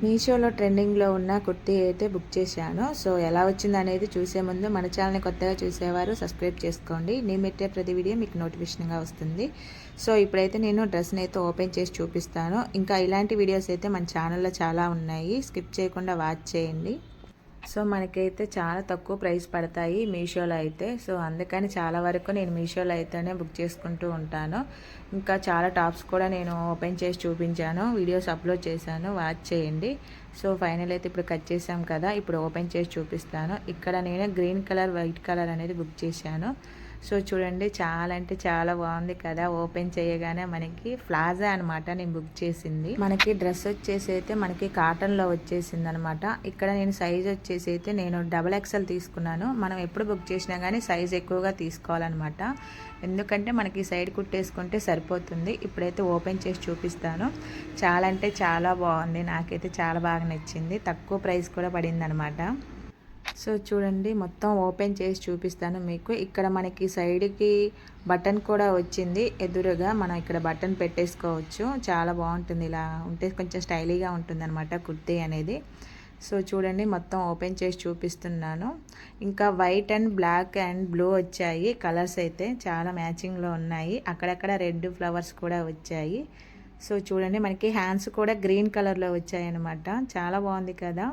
మీషోలో ట్రెండింగ్లో ఉన్న కుర్తీ అయితే బుక్ చేశాను. సో ఎలా వచ్చింది అనేది చూసే ముందు మన ఛానల్ని కొత్తగా చూసేవారు సబ్స్క్రైబ్ చేసుకోండి. నేను పెట్టే ప్రతి వీడియో మీకు నోటిఫికేషన్గా వస్తుంది. సో ఇప్పుడైతే నేను డ్రెస్ని అయితే ఓపెన్ చేసి చూపిస్తాను. ఇంకా ఇలాంటి వీడియోస్ అయితే మన ఛానల్లో చాలా ఉన్నాయి, స్కిప్ చేయకుండా వాచ్ చేయండి. సో మనకైతే చాలా తక్కువ ప్రైస్ పడతాయి మీషోలో అయితే. సో అందుకని చాలా వరకు నేను మీషోలో అయితేనే బుక్ చేసుకుంటూ ఉంటాను. ఇంకా చాలా టాప్స్ కూడా నేను ఓపెన్ చేసి చూపించాను, వీడియోస్ అప్లోడ్ చేశాను, వాచ్ చేయండి. సో ఫైనల్ అయితే ఇప్పుడు కట్ చేసాం కదా, ఇప్పుడు ఓపెన్ చేసి చూపిస్తాను. ఇక్కడ నేను గ్రీన్ కలర్ వైట్ కలర్ అనేది బుక్ చేశాను. సో చూడండి, చాలా అంటే చాలా బాగుంది కదా. ఓపెన్ చేయగానే మనకి ప్లాజా అనమాట నేను బుక్ చేసింది. మనకి డ్రెస్ వచ్చేసి అయితే మనకి కాటన్లో వచ్చేసింది అనమాట. ఇక్కడ నేను సైజ్ వచ్చేసి అయితే నేను XXL తీసుకున్నాను. మనం ఎప్పుడు బుక్ చేసినా కానీ సైజ్ ఎక్కువగా తీసుకోవాలన్నమాట, ఎందుకంటే మనకి సైడ్ కుట్టేసుకుంటే సరిపోతుంది. ఇప్పుడైతే ఓపెన్ చేసి చూపిస్తాను. చాలా అంటే చాలా బాగుంది, నాకైతే చాలా బాగా నచ్చింది. తక్కువ ప్రైస్ కూడా పడింది అనమాట. సో చూడండి, మొత్తం ఓపెన్ చేసి చూపిస్తాను మీకు. ఇక్కడ మనకి సైడ్కి బటన్ కూడా వచ్చింది, ఎదురుగా మనం ఇక్కడ బటన్ పెట్టేసుకోవచ్చు. చాలా బాగుంటుంది, ఇలా ఉంటే కొంచెం స్టైలీగా ఉంటుంది అనమాట కుర్తీ అనేది. సో చూడండి, మొత్తం ఓపెన్ చేసి చూపిస్తున్నాను. ఇంకా white and black and blue వచ్చాయి కలర్స్ అయితే, చాలా మ్యాచింగ్లో ఉన్నాయి. అక్కడక్కడ రెడ్ ఫ్లవర్స్ కూడా వచ్చాయి. సో చూడండి, మనకి హ్యాండ్స్ కూడా గ్రీన్ కలర్లో వచ్చాయి అనమాట. చాలా బాగుంది కదా.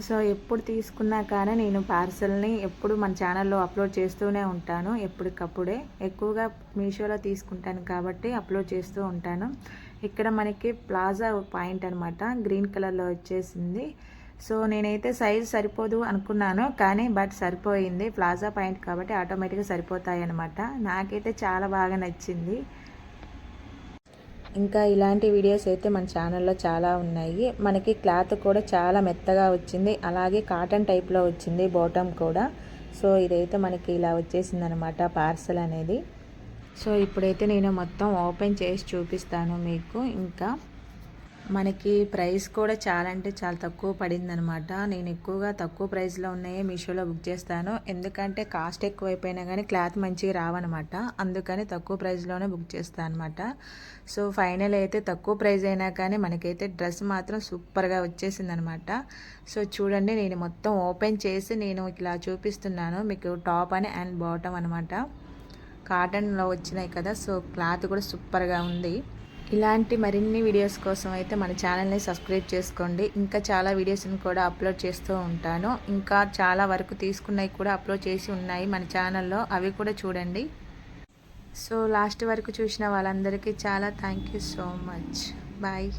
సో ఎప్పుడు తీసుకున్నా కానీ నేను పార్సల్ని ఎప్పుడు మన ఛానల్లో అప్లోడ్ చేస్తూనే ఉంటాను. ఎప్పటికప్పుడే ఎక్కువగా మీషోలో తీసుకుంటాను కాబట్టి అప్లోడ్ చేస్తూ ఉంటాను. ఇక్కడ మనకి ప్లాజా పాయింట్ అనమాట, గ్రీన్ కలర్లో వచ్చేసింది. సో నేనైతే సైజ్ సరిపోదు అనుకున్నాను, కానీ బట్ సరిపోయింది. ప్లాజా పాయింట్ కాబట్టి ఆటోమేటిక్గా సరిపోతాయి అనమాట. నాకైతే చాలా బాగా నచ్చింది. ఇంకా ఇలాంటి వీడియోస్ అయితే మన ఛానల్లో చాలా ఉన్నాయి. మనకి క్లాత్ కూడా చాలా మెత్తగా వచ్చింది, అలాగే కాటన్ టైప్లో వచ్చింది బాటమ్ కూడా. సో ఇదైతే మనకి ఇలా వచ్చేసింది అనమాట పార్సల్ అనేది. సో ఇప్పుడైతే నేను మొత్తం ఓపెన్ చేసి చూపిస్తాను మీకు. ఇంకా మనకి ప్రైస్ కూడా చాలా అంటే చాలా తక్కువ పడింది అనమాట. నేను ఎక్కువగా తక్కువ ప్రైస్లో ఉన్నాయే మీషోలో బుక్ చేస్తాను, ఎందుకంటే కాస్ట్ ఎక్కువైపోయినా కానీ క్లాత్ మంచిగా రావన్నమాట. అందుకని తక్కువ ప్రైస్లోనే బుక్ చేస్తాను అనమాట. సో ఫైనల్ అయితే తక్కువ ప్రైస్ అయినా కానీ మనకైతే డ్రెస్ మాత్రం సూపర్గా వచ్చేసింది అనమాట. సో చూడండి, నేను మొత్తం ఓపెన్ చేసి నేను ఇలా చూపిస్తున్నాను మీకు. టాప్ అని అండ్ బాటమ్ అనమాట కాటన్లో వచ్చినాయి కదా. సో క్లాత్ కూడా సూపర్గా ఉంది. ఇలాంటి మరిన్ని వీడియోస్ కోసం అయితే మన ఛానల్ని సబ్స్క్రైబ్ చేసుకోండి. ఇంకా చాలా వీడియోస్ని కూడా అప్లోడ్ చేస్తూ ఉంటాను. ఇంకా చాలా వరకు తీసుకున్నవి కూడా అప్లోడ్ చేసి ఉన్నాయి మన ఛానల్లో, అవి కూడా చూడండి. సో లాస్ట్ వరకు చూసిన వాళ్ళందరికీ చాలా thank you so much. Bye.